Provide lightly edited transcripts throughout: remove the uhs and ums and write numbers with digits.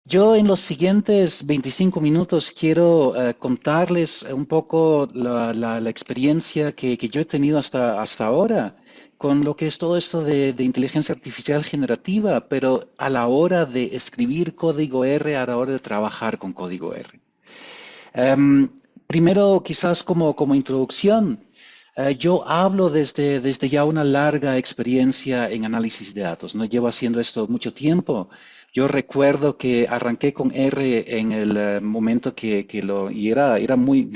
Yo en los siguientes 25 minutos quiero contarles un poco la experiencia que yo he tenido hasta ahora con lo que es todo esto de inteligencia artificial generativa, pero a la hora de escribir código R, a la hora de trabajar con código R. Em, Primero, quizás como introducción, yo hablo desde ya una larga experiencia en análisis de datos. No llevo haciendo esto mucho tiempo. Yo recuerdo que arranqué con R en el momento y era muy,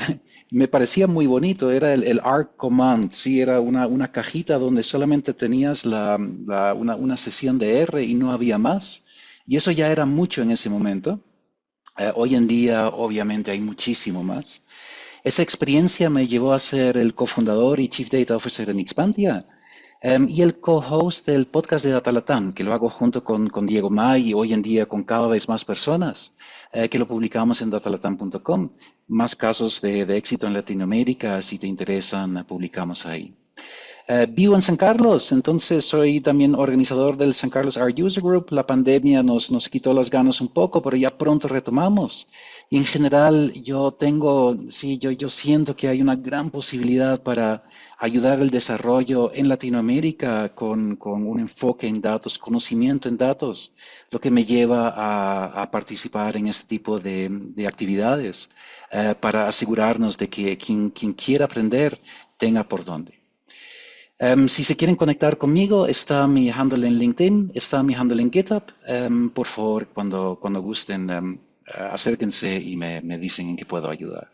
me parecía muy bonito, era el ARC command, sí, era una cajita donde solamente tenías una sesión de R y no había más. Y eso ya era mucho en ese momento. Hoy en día, obviamente, hay muchísimo más. Esa experiencia me llevó a ser el cofundador y Chief Data Officer en Expantia, y el co-host del podcast de Datalatam, que lo hago junto con Diego May y hoy en día con cada vez más personas, que lo publicamos en datalatam.com. Más casos de éxito en Latinoamérica, si te interesan, publicamos ahí. Vivo en San Carlos, entonces soy también organizador del San Carlos Art User Group. La pandemia nos quitó las ganas un poco, pero ya pronto retomamos. Y en general yo siento que hay una gran posibilidad para ayudar el desarrollo en Latinoamérica con un enfoque en datos, conocimiento en datos, lo que me lleva a participar en este tipo de actividades para asegurarnos de que quien quiera aprender tenga por dónde. Si se quieren conectar conmigo, está mi handle en LinkedIn, está mi handle en GitHub. Por favor, cuando gusten, acérquense y me dicen en qué puedo ayudar.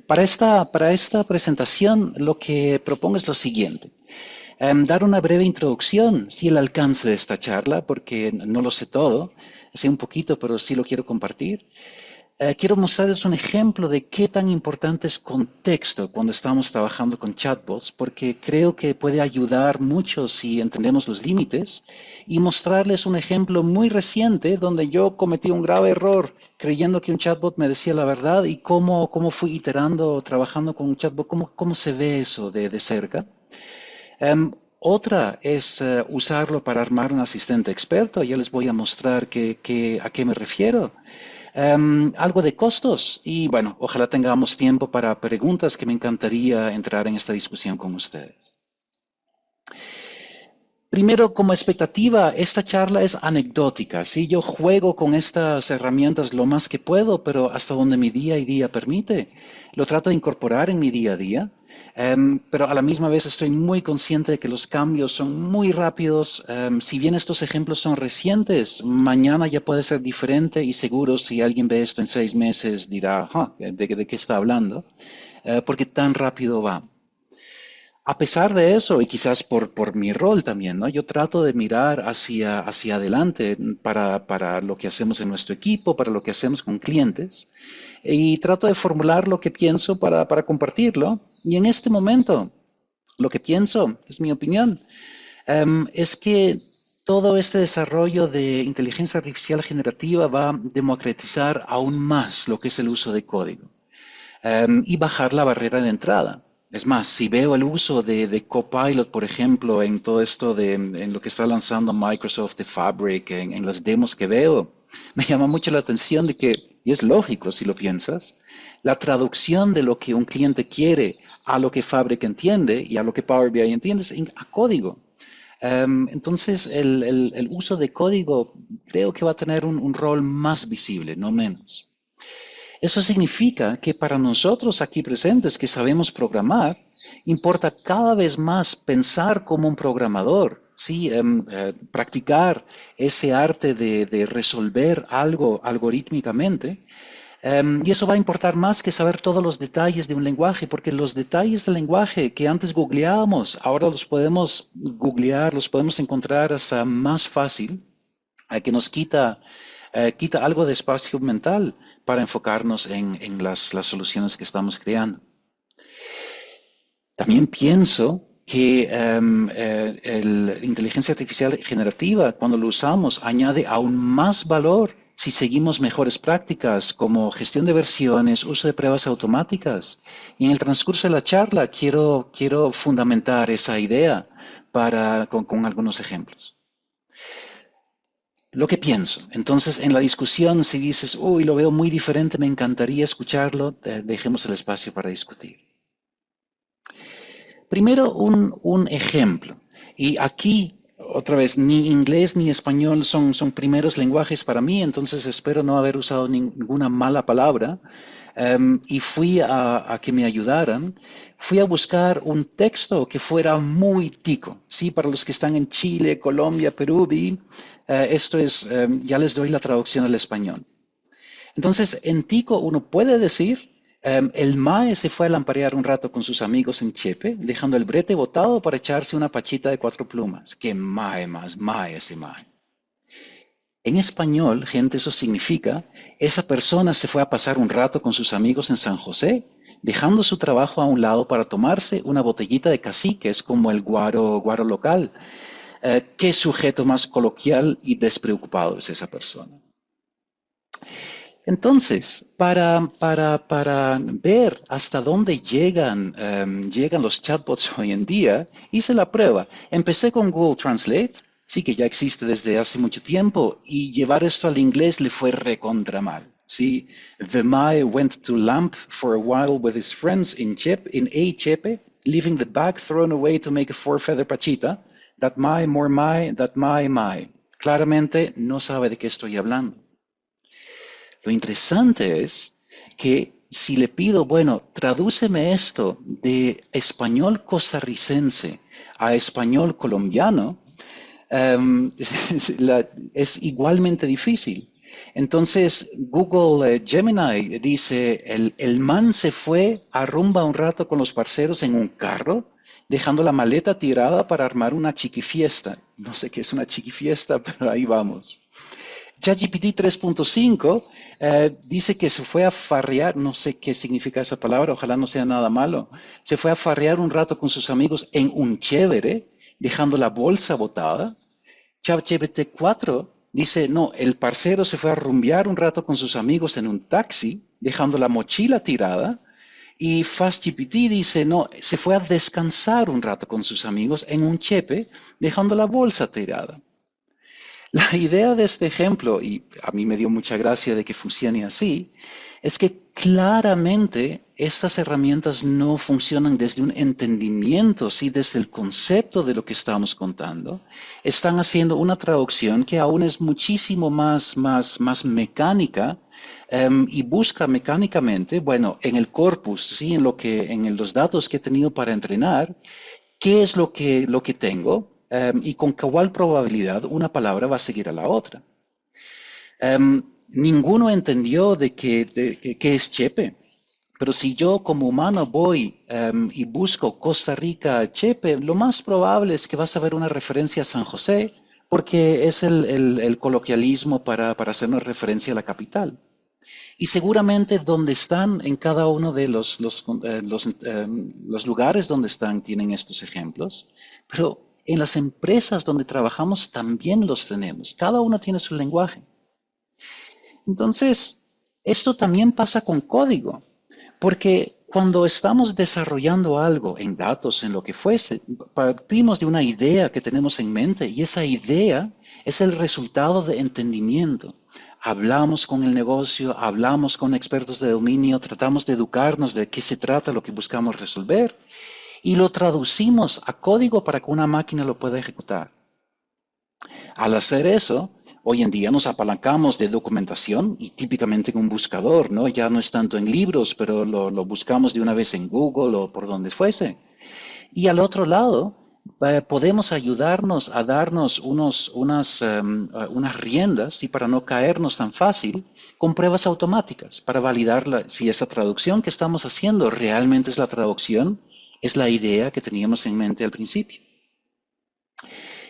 Para esta presentación, lo que propongo es lo siguiente. Dar una breve introducción, sí el alcance de esta charla, porque no lo sé todo, sé un poquito, pero sí lo quiero compartir. Quiero mostrarles un ejemplo de qué tan importante es contexto cuando estamos trabajando con chatbots, porque creo que puede ayudar mucho si entendemos los límites, y mostrarles un ejemplo muy reciente donde yo cometí un grave error creyendo que un chatbot me decía la verdad y cómo fui iterando, trabajando con un chatbot, cómo se ve eso de cerca. Otra es usarlo para armar un asistente experto. Ya les voy a mostrar a qué me refiero. Algo de costos y bueno, ojalá tengamos tiempo para preguntas que me encantaría entrar en esta discusión con ustedes. Primero, como expectativa, esta charla es anecdótica, ¿sí? Yo juego con estas herramientas lo más que puedo, pero hasta donde mi día a día permite. Lo trato de incorporar en mi día a día, pero a la misma vez estoy muy consciente de que los cambios son muy rápidos. Si bien estos ejemplos son recientes, mañana ya puede ser diferente y seguro si alguien ve esto en 6 meses dirá, "Ah, ¿de qué está hablando? Porque tan rápido va. A pesar de eso, y quizás por mi rol también, ¿no? Yo trato de mirar hacia adelante para lo que hacemos en nuestro equipo, para lo que hacemos con clientes, y trato de formular lo que pienso para compartirlo. Y en este momento, lo que pienso, es mi opinión, es que todo este desarrollo de inteligencia artificial generativa va a democratizar aún más lo que es el uso de código, y bajar la barrera de entrada. Es más, si veo el uso de Copilot, por ejemplo, en todo esto en lo que está lanzando Microsoft de Fabric, en las demos que veo, me llama mucho la atención de que, y es lógico si lo piensas, la traducción de lo que un cliente quiere a lo que Fabric entiende y a lo que Power BI entiende es a código. Entonces, el uso de código creo que va a tener un rol más visible, no menos. Eso significa que para nosotros aquí presentes que sabemos programar, importa cada vez más pensar como un programador, ¿sí? Practicar ese arte de resolver algo algorítmicamente. Y eso va a importar más que saber todos los detalles de un lenguaje, porque los detalles del lenguaje que antes googleábamos, ahora los podemos googlear, los podemos encontrar hasta más fácil, que nos quita algo de espacio mental para enfocarnos en las soluciones que estamos creando. También pienso que la inteligencia artificial generativa, cuando lo usamos, añade aún más valor si seguimos mejores prácticas como gestión de versiones, uso de pruebas automáticas. Y en el transcurso de la charla quiero fundamentar esa idea con algunos ejemplos. lo que pienso. Entonces, en la discusión, si dices, uy, lo veo muy diferente, me encantaría escucharlo, dejemos el espacio para discutir. Primero, un ejemplo. Y aquí, otra vez, ni inglés ni español son primeros lenguajes para mí, entonces espero no haber usado ninguna mala palabra. Y fui a que me ayudaran. Fui a buscar un texto que fuera muy tico. Sí, para los que están en Chile, Colombia, Perú, esto es, ya les doy la traducción al español. Entonces, en tico uno puede decir, el mae se fue a lamparear un rato con sus amigos en Chepe, dejando el brete botado para echarse una pachita de 4 plumas. ¡Qué mae más, mae ese mae! En español, gente, eso significa, esa persona se fue a pasar un rato con sus amigos en San José, dejando su trabajo a un lado para tomarse una botellita de caciques como el guaro, guaro local. ¿Qué sujeto más coloquial y despreocupado es esa persona? Entonces, para ver hasta dónde llegan los chatbots hoy en día, hice la prueba. Empecé con Google Translate, sí que ya existe desde hace mucho tiempo, y llevar esto al inglés le fue recontra mal. Sí, the Mai went to Lamp for a while with his friends in A Chepe, leaving the bag thrown away to make a four-feather pachita. That Mai, more Mai, that Mai, Mai. Claramente no sabe de qué estoy hablando. Lo interesante es que si le pido, bueno, tradúceme esto de español costarricense a español colombiano, um, es igualmente difícil. Entonces, Google Gemini dice, el man se fue a rumba un rato con los parceros en un carro, dejando la maleta tirada para armar una chiquifiesta. No sé qué es una chiquifiesta, pero ahí vamos. ChatGPT 3.5 dice que se fue a farrear, no sé qué significa esa palabra, ojalá no sea nada malo, se fue a farrear un rato con sus amigos en un chévere, dejando la bolsa botada. ChatGPT 4 dice, no, el parcero se fue a rumbear un rato con sus amigos en un taxi, dejando la mochila tirada. Y FastGPT dice, no, se fue a descansar un rato con sus amigos en un chepe, dejando la bolsa tirada. La idea de este ejemplo, y a mí me dio mucha gracia de que funcione así, es que claramente estas herramientas no funcionan desde un entendimiento, sí, desde el concepto de lo que estamos contando. Están haciendo una traducción que aún es muchísimo más mecánica y busca mecánicamente, bueno, en el corpus, sí, en los datos que he tenido para entrenar, qué es lo que tengo y con cuál probabilidad una palabra va a seguir a la otra. Ninguno entendió qué es Chepe, pero si yo como humano voy y busco Costa Rica Chepe, lo más probable es que vas a ver una referencia a San José, porque es el coloquialismo para hacer una referencia a la capital. Y seguramente donde están en cada uno de los lugares donde están tienen estos ejemplos, pero en las empresas donde trabajamos también los tenemos. Cada uno tiene su lenguaje. Entonces, esto también pasa con código, porque cuando estamos desarrollando algo en datos, en lo que fuese, partimos de una idea que tenemos en mente y esa idea es el resultado de entendimiento. Hablamos con el negocio, hablamos con expertos de dominio, tratamos de educarnos de qué se trata lo que buscamos resolver y lo traducimos a código para que una máquina lo pueda ejecutar. Al hacer eso, hoy en día nos apalancamos de documentación y típicamente en un buscador, ¿no? Ya no es tanto en libros, pero lo buscamos de una vez en Google o por donde fuese. Y al otro lado, podemos ayudarnos a darnos unas riendas y para no caernos tan fácil con pruebas automáticas para validar si esa traducción que estamos haciendo realmente es la traducción, es la idea que teníamos en mente al principio.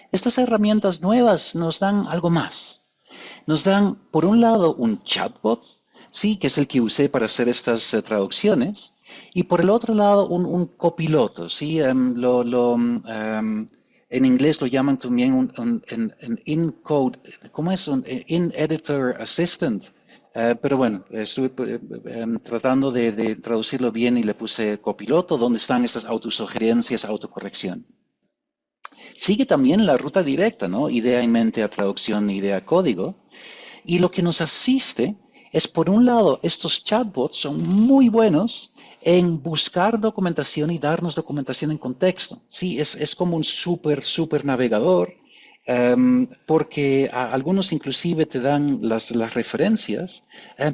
Estas herramientas nuevas nos dan algo más. Nos dan, por un lado, un chatbot, sí, que es el que usé para hacer estas traducciones, y por el otro lado, un copiloto, sí, en inglés lo llaman también un in-code, ¿cómo es? Un in-editor assistant. Pero bueno, estuve tratando de traducirlo bien y le puse copiloto, donde están estas autosugerencias, autocorrección. Sigue también la ruta directa, ¿no? Idea en mente a traducción, idea a código. Y lo que nos asiste es, por un lado, estos chatbots son muy buenos en buscar documentación y darnos documentación en contexto. Sí, es como un súper navegador, porque algunos inclusive te dan las referencias,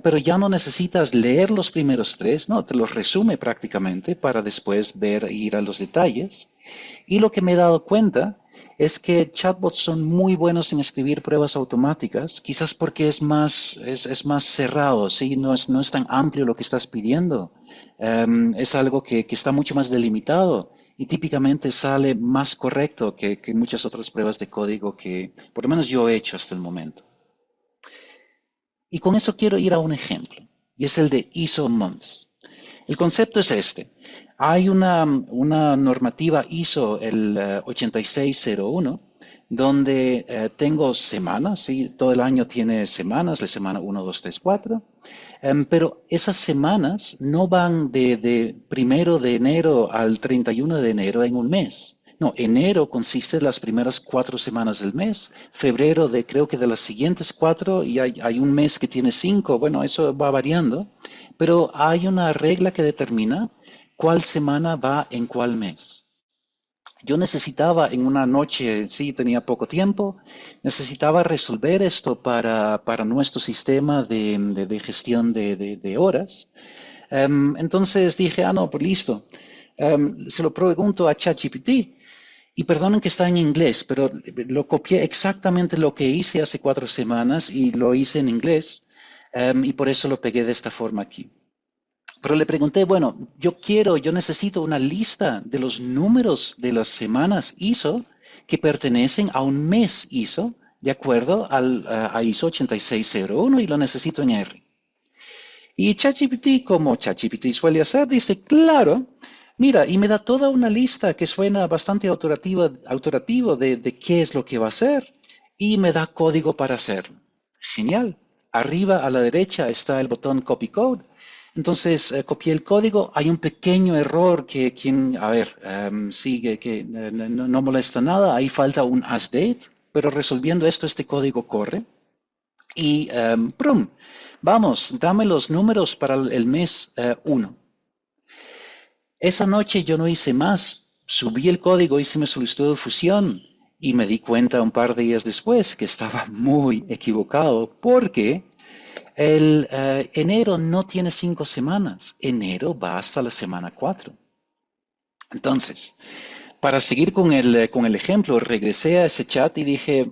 pero ya no necesitas leer los primeros tres, ¿no? Te los resume prácticamente para después ver e ir a los detalles. Y lo que me he dado cuenta es que chatbots son muy buenos en escribir pruebas automáticas, quizás porque es más cerrado, ¿sí? No es tan amplio lo que estás pidiendo. Es algo que está mucho más delimitado y típicamente sale más correcto que muchas otras pruebas de código que por lo menos yo he hecho hasta el momento. Y con eso quiero ir a un ejemplo, y es el de ISO months. El concepto es este. Hay una normativa ISO, el 8601, donde tengo semanas, ¿sí? Todo el año tiene semanas, la semana 1, 2, 3, 4, pero esas semanas no van de primero de enero al 31 de enero en un mes. No, enero consiste de las primeras 4 semanas del mes, febrero de creo que de las siguientes 4 y hay un mes que tiene 5, bueno, eso va variando, pero hay una regla que determina cuál semana va en cuál mes. Yo necesitaba en una noche, sí, tenía poco tiempo, necesitaba resolver esto para nuestro sistema de gestión de horas. Entonces dije, no, pues listo. Se lo pregunto a ChatGPT y perdonen que está en inglés, pero lo copié exactamente lo que hice hace 4 semanas y lo hice en inglés, y por eso lo pegué de esta forma aquí. Pero le pregunté, bueno, yo necesito una lista de los números de las semanas ISO que pertenecen a un mes ISO, de acuerdo a ISO 8601 y lo necesito en R. Y ChatGPT, como ChatGPT suele hacer, dice, claro, mira, y me da toda una lista que suena bastante autorativo de qué es lo que va a hacer y me da código para hacerlo. Genial. Arriba a la derecha está el botón Copy Code. Entonces, copié el código. Hay un pequeño error a ver, sigue, que no molesta nada. Ahí falta un as date, pero resolviendo esto, este código corre. Y ¡prum! Vamos, dame los números para el mes 1. Esa noche yo no hice más. Subí el código, hice mi solicitud de fusión y me di cuenta un par de días después que estaba muy equivocado porque el enero no tiene 5 semanas. Enero va hasta la semana 4. Entonces, para seguir con el ejemplo, regresé a ese chat y dije,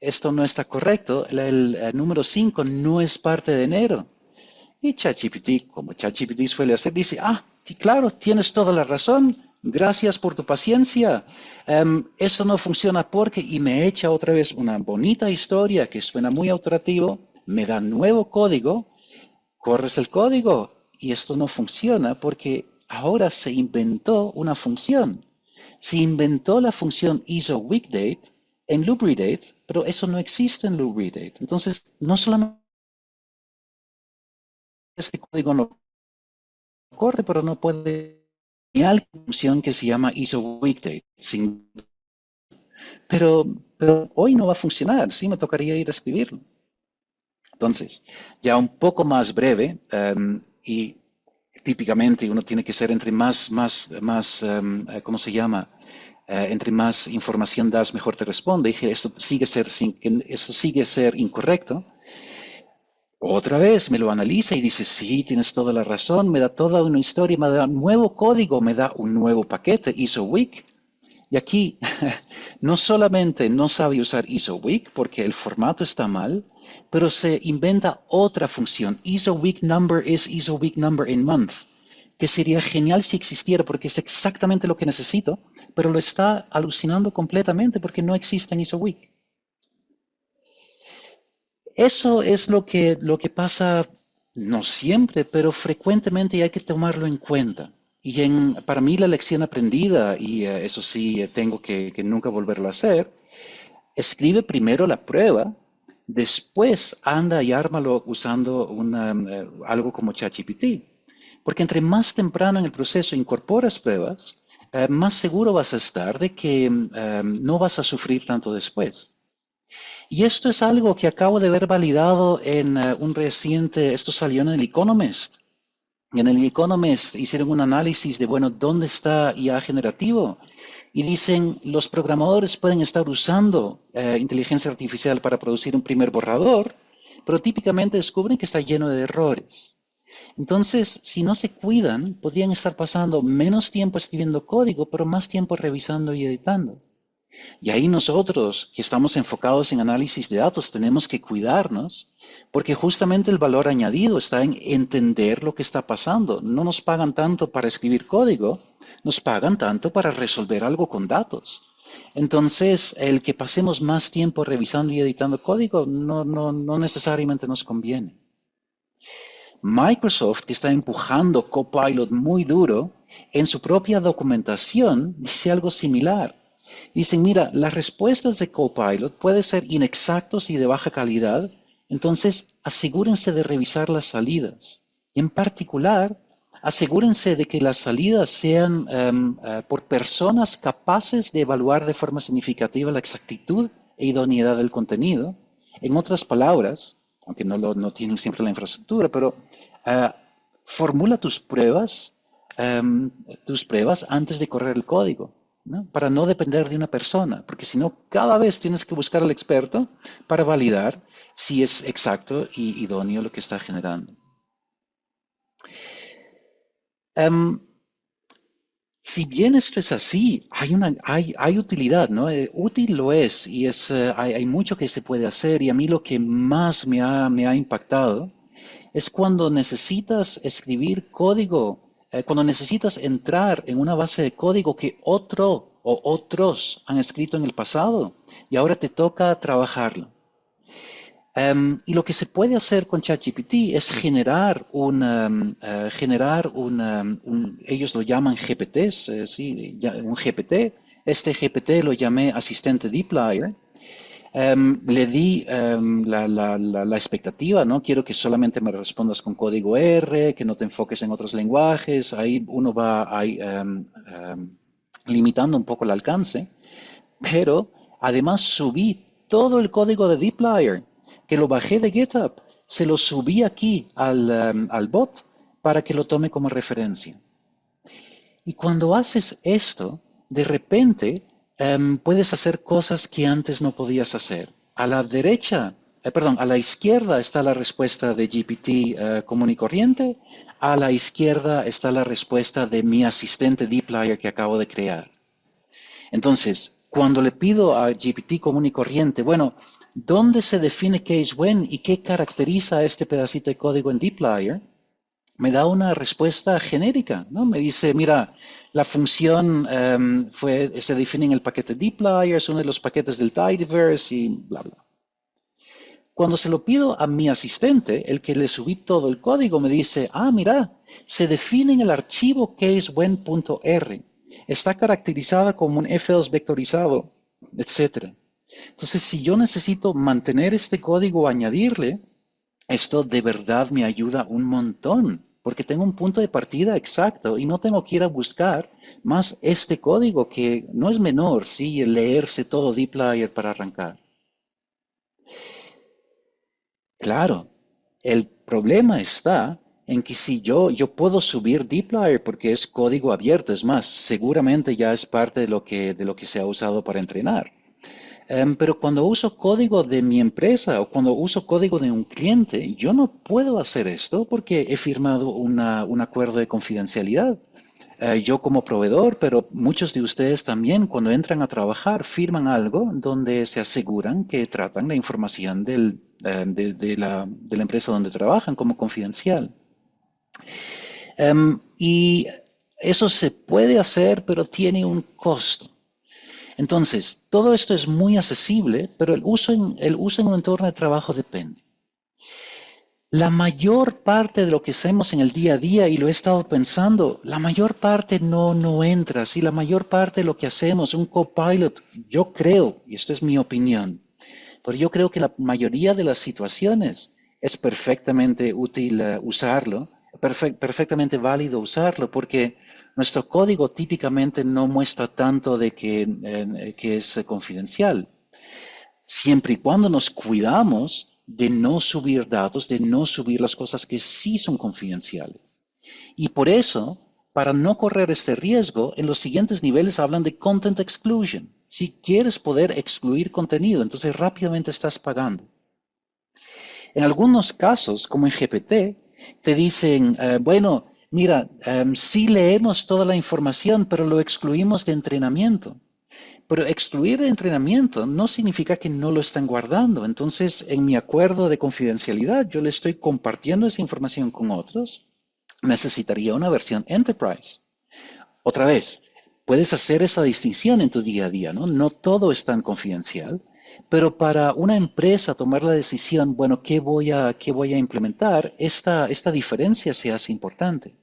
esto no está correcto, el número 5 no es parte de enero. Y ChatGPT, como ChatGPT suele hacer, dice, sí, claro, tienes toda la razón, gracias por tu paciencia. Eso no funciona porque, y me echa otra vez una bonita historia que suena muy autorativo, me da nuevo código, corres el código y esto no funciona porque ahora se inventó una función. Se inventó la función ISOWeekDate en LoopRedate, pero eso no existe en LoopRedate. Entonces, no solamente este código no corre, pero no puede la función que se llama ISOWeekDate. Pero hoy no va a funcionar, sí me tocaría ir a escribirlo. Entonces, ya un poco más breve, y típicamente uno tiene que ser entre ¿cómo se llama? Entre más información das, mejor te responde. Dije, esto sigue ser incorrecto. Otra vez me lo analiza y dice, sí, tienes toda la razón, me da toda una historia, me da un nuevo código, me da un nuevo paquete, ISOWeek. Y aquí no solamente no sabe usar ISOWeek porque el formato está mal, pero se inventa otra función. ISOWeek number is ISOWeek number in month, que sería genial si existiera porque es exactamente lo que necesito, pero lo está alucinando completamente porque no existe en ISOWeek. Eso es lo que pasa, no siempre, pero frecuentemente y hay que tomarlo en cuenta. Para mí la lección aprendida, y eso sí tengo que nunca volverlo a hacer, escribe primero la prueba, después anda y ármalo usando algo como ChatGPT. Porque entre más temprano en el proceso incorporas pruebas, más seguro vas a estar de que no vas a sufrir tanto después. Y esto es algo que acabo de ver validado en un reciente, esto salió en el Economist. Y en el Economist hicieron un análisis de, bueno, ¿dónde está IA generativo? Y dicen, los programadores pueden estar usando inteligencia artificial para producir un primer borrador, pero típicamente descubren que está lleno de errores. Entonces, si no se cuidan, podrían estar pasando menos tiempo escribiendo código, pero más tiempo revisando y editando. Y ahí nosotros, que estamos enfocados en análisis de datos, tenemos que cuidarnos, porque justamente el valor añadido está en entender lo que está pasando. No nos pagan tanto para escribir código, nos pagan tanto para resolver algo con datos. Entonces, el que pasemos más tiempo revisando y editando código no necesariamente nos conviene. Microsoft, que está empujando Copilot muy duro, en su propia documentación dice algo similar. Dicen, mira, las respuestas de Copilot pueden ser inexactos y de baja calidad, entonces asegúrense de revisar las salidas. Y en particular, asegúrense de que las salidas sean por personas capaces de evaluar de forma significativa la exactitud e idoneidad del contenido. En otras palabras, aunque no tienen siempre la infraestructura, pero uh, formula tus pruebas antes de correr el código, ¿no? Para no depender de una persona, porque si no, cada vez tienes que buscar al experto para validar si es exacto y idóneo lo que está generando. Um, si bien esto es así, hay utilidad, ¿no? Útil lo es y hay mucho que se puede hacer y a mí lo que más me ha impactado es cuando necesitas escribir código, cuando necesitas entrar en una base de código que otro o otros han escrito en el pasado y ahora te toca trabajarlo. Y lo que se puede hacer con ChatGPT es ellos lo llaman GPTs, sí, un GPT. Este GPT lo llamé asistente DeepLayer. Le di la expectativa, ¿no? Quiero que solamente me respondas con código R, que no te enfoques en otros lenguajes. Ahí uno va ahí, limitando un poco el alcance, pero además subí todo el código de DeepLayer, que lo bajé de GitHub, se lo subí aquí al bot para que lo tome como referencia. Y cuando haces esto, de repente puedes hacer cosas que antes no podías hacer. A la derecha, perdón, a la izquierda está la respuesta de GPT común y corriente, a la izquierda está la respuesta de mi asistente DeepLayer que acabo de crear. Entonces, cuando le pido a GPT común y corriente, bueno, ¿dónde se define qué es when y qué caracteriza este pedacito de código en DeepLayer? Me da una respuesta genérica, ¿no? Me dice, mira, la función se define en el paquete DeepLayer, es uno de los paquetes del Tidyverse y bla, bla. Cuando se lo pido a mi asistente, el que le subí todo el código, me dice, mira, se define en el archivo casewhen.r. Está caracterizada como un f-else vectorizado, etc. Entonces, si yo necesito mantener este código o añadirle, esto de verdad me ayuda un montón, porque tengo un punto de partida exacto y no tengo que ir a buscar más este código que no es menor, sí, el leerse todo DeepLayer para arrancar. Claro, el problema está en que si yo puedo subir DeepLayer porque es código abierto, es más, seguramente ya es parte de lo que se ha usado para entrenar. Pero cuando uso código de mi empresa o cuando uso código de un cliente, yo no puedo hacer esto porque he firmado un acuerdo de confidencialidad. Yo como proveedor, pero muchos de ustedes también cuando entran a trabajar firman algo donde se aseguran que tratan la información de la empresa donde trabajan como confidencial. Y eso se puede hacer, pero tiene un costo. Entonces, todo esto es muy accesible, pero el uso en un entorno de trabajo depende. La mayor parte de lo que hacemos en el día a día, y lo he estado pensando, la mayor parte no entra. Si la mayor parte de lo que hacemos, un copilot, yo creo, y esto es mi opinión, pero yo creo que la mayoría de las situaciones es perfectamente útil usarlo, perfectamente válido usarlo, porque nuestro código típicamente no muestra tanto de que es confidencial, siempre y cuando nos cuidamos de no subir datos, de no subir las cosas que sí son confidenciales. Y por eso, para no correr este riesgo, en los siguientes niveles hablan de content exclusion. Si quieres poder excluir contenido, entonces rápidamente estás pagando. En algunos casos, como en GPT, te dicen, bueno, mira, sí leemos toda la información, pero lo excluimos de entrenamiento. Pero excluir de entrenamiento no significa que no lo están guardando. Entonces, en mi acuerdo de confidencialidad, yo le estoy compartiendo esa información con otros. Necesitaría una versión Enterprise. Otra vez, puedes hacer esa distinción en tu día a día, ¿no? No todo es tan confidencial, pero para una empresa tomar la decisión, bueno, ¿qué voy a implementar? Esta diferencia se hace importante.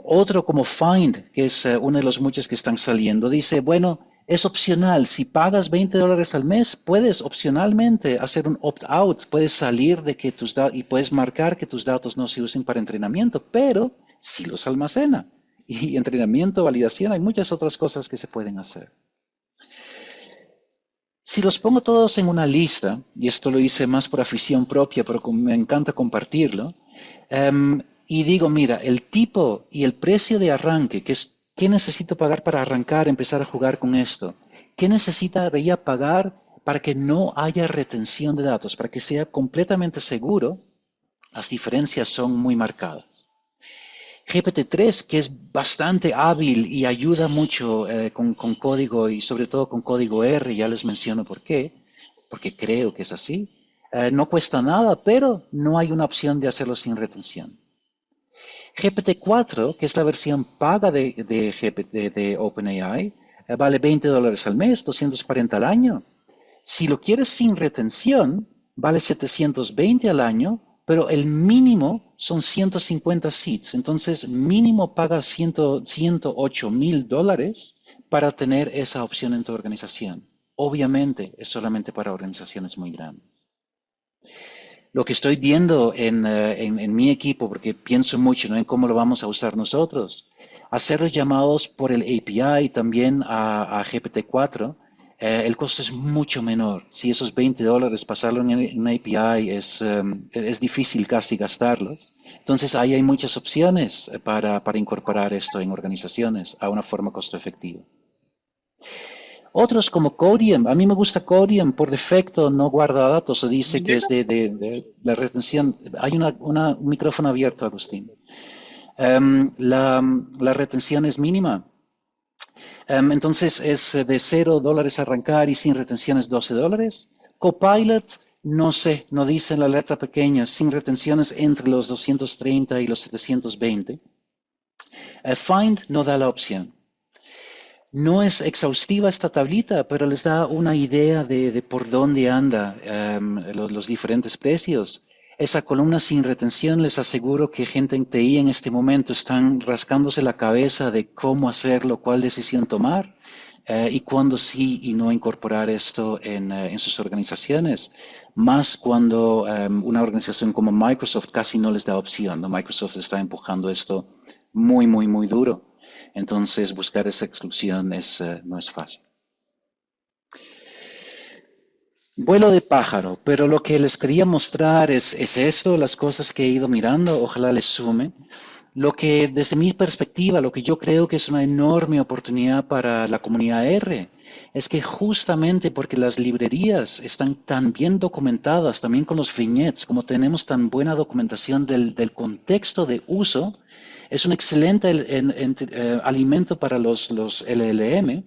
Otro como Find, que es uno de los muchos que están saliendo, dice, bueno, es opcional. Si pagas $20 al mes, puedes opcionalmente hacer un opt-out, puedes salir de que tus datos y puedes marcar que tus datos no se usen para entrenamiento, pero sí los almacena. Y entrenamiento, validación, hay muchas otras cosas que se pueden hacer. Si los pongo todos en una lista, y esto lo hice más por afición propia, pero me encanta compartirlo, y digo, mira, el tipo y el precio de arranque, que es qué necesito pagar para arrancar, empezar a jugar con esto, qué necesitaría pagar para que no haya retención de datos, para que sea completamente seguro, las diferencias son muy marcadas. GPT-3, que es bastante hábil y ayuda mucho con código y sobre todo con código R, ya les menciono por qué, porque creo que es así. No cuesta nada, pero no hay una opción de hacerlo sin retención. GPT-4, que es la versión paga de OpenAI, vale $20 al mes, 240 al año. Si lo quieres sin retención, vale 720 al año, pero el mínimo son 150 seats. Entonces, mínimo pagas 108 mil dólares para tener esa opción en tu organización. Obviamente, es solamente para organizaciones muy grandes. Lo que estoy viendo en mi equipo, porque pienso mucho, ¿no?, en cómo lo vamos a usar nosotros, hacer los llamados por el API también a GPT-4, el costo es mucho menor. Si esos $20 pasarlo en una API es difícil casi gastarlos. Entonces ahí hay muchas opciones para incorporar esto en organizaciones a una forma costo efectiva. Otros como Codium, a mí me gusta Codium, por defecto no guarda datos o dice que es de la retención. Hay un micrófono abierto, Agustín. La retención es mínima. Entonces es de $0 arrancar y sin retención es $12. Copilot, no sé, no dice en la letra pequeña, sin retenciones entre los 230 y los 720. Find no da la opción. No es exhaustiva esta tablita, pero les da una idea de por dónde anda los diferentes precios. Esa columna sin retención, les aseguro que gente en TI en este momento están rascándose la cabeza de cómo hacerlo, cuál decisión tomar y cuándo sí y no incorporar esto en sus organizaciones. Más cuando una organización como Microsoft casi no les da opción, ¿no? Microsoft está empujando esto muy, muy, muy duro. Entonces, buscar esa exclusión no es fácil. Vuelo de pájaro, pero lo que les quería mostrar es esto, las cosas que he ido mirando, ojalá les sume. Lo que, desde mi perspectiva, lo que yo creo que es una enorme oportunidad para la comunidad R, es que justamente porque las librerías están tan bien documentadas, también con los vignettes, como tenemos tan buena documentación del contexto de uso, es un excelente alimento para los LLM,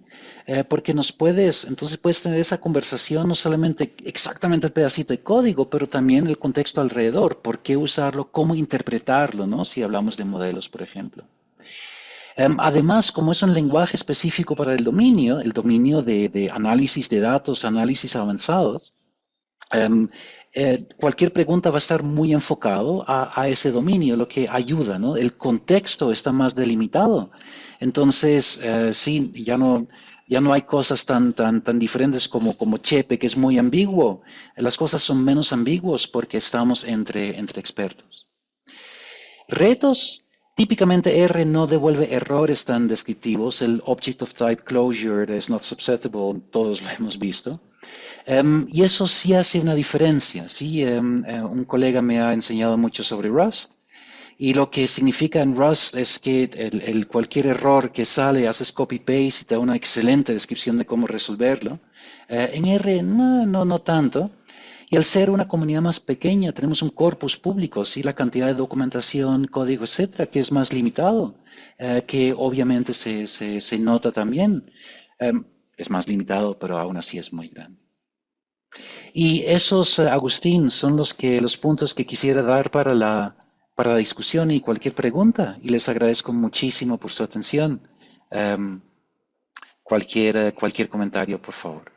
porque entonces puedes tener esa conversación, no solamente exactamente el pedacito de código, pero también el contexto alrededor, por qué usarlo, cómo interpretarlo, ¿no? Si hablamos de modelos, por ejemplo. Además, como es un lenguaje específico para el dominio de análisis de datos, análisis avanzados, cualquier pregunta va a estar muy enfocado a ese dominio, lo que ayuda, ¿no? El contexto está más delimitado. Entonces, sí, ya no hay cosas tan diferentes como Chepe, que es muy ambiguo. Las cosas son menos ambiguos porque estamos entre expertos. Retos, Típicamente R no devuelve errores tan descriptivos. El Object of Type Closure is not susceptible, todos lo hemos visto. Y eso sí hace una diferencia, ¿sí? Un colega me ha enseñado mucho sobre Rust y lo que significa en Rust es que cualquier error que sale, haces copy-paste y te da una excelente descripción de cómo resolverlo. En R no tanto. Y al ser una comunidad más pequeña, tenemos un corpus público, sí, la cantidad de documentación, código, etcétera, que es más limitado, que obviamente se nota también. Es más limitado, pero aún así es muy grande. Y esos, Agustín, son los puntos que quisiera dar para la discusión y cualquier pregunta. Y les agradezco muchísimo por su atención. Cualquier comentario, por favor.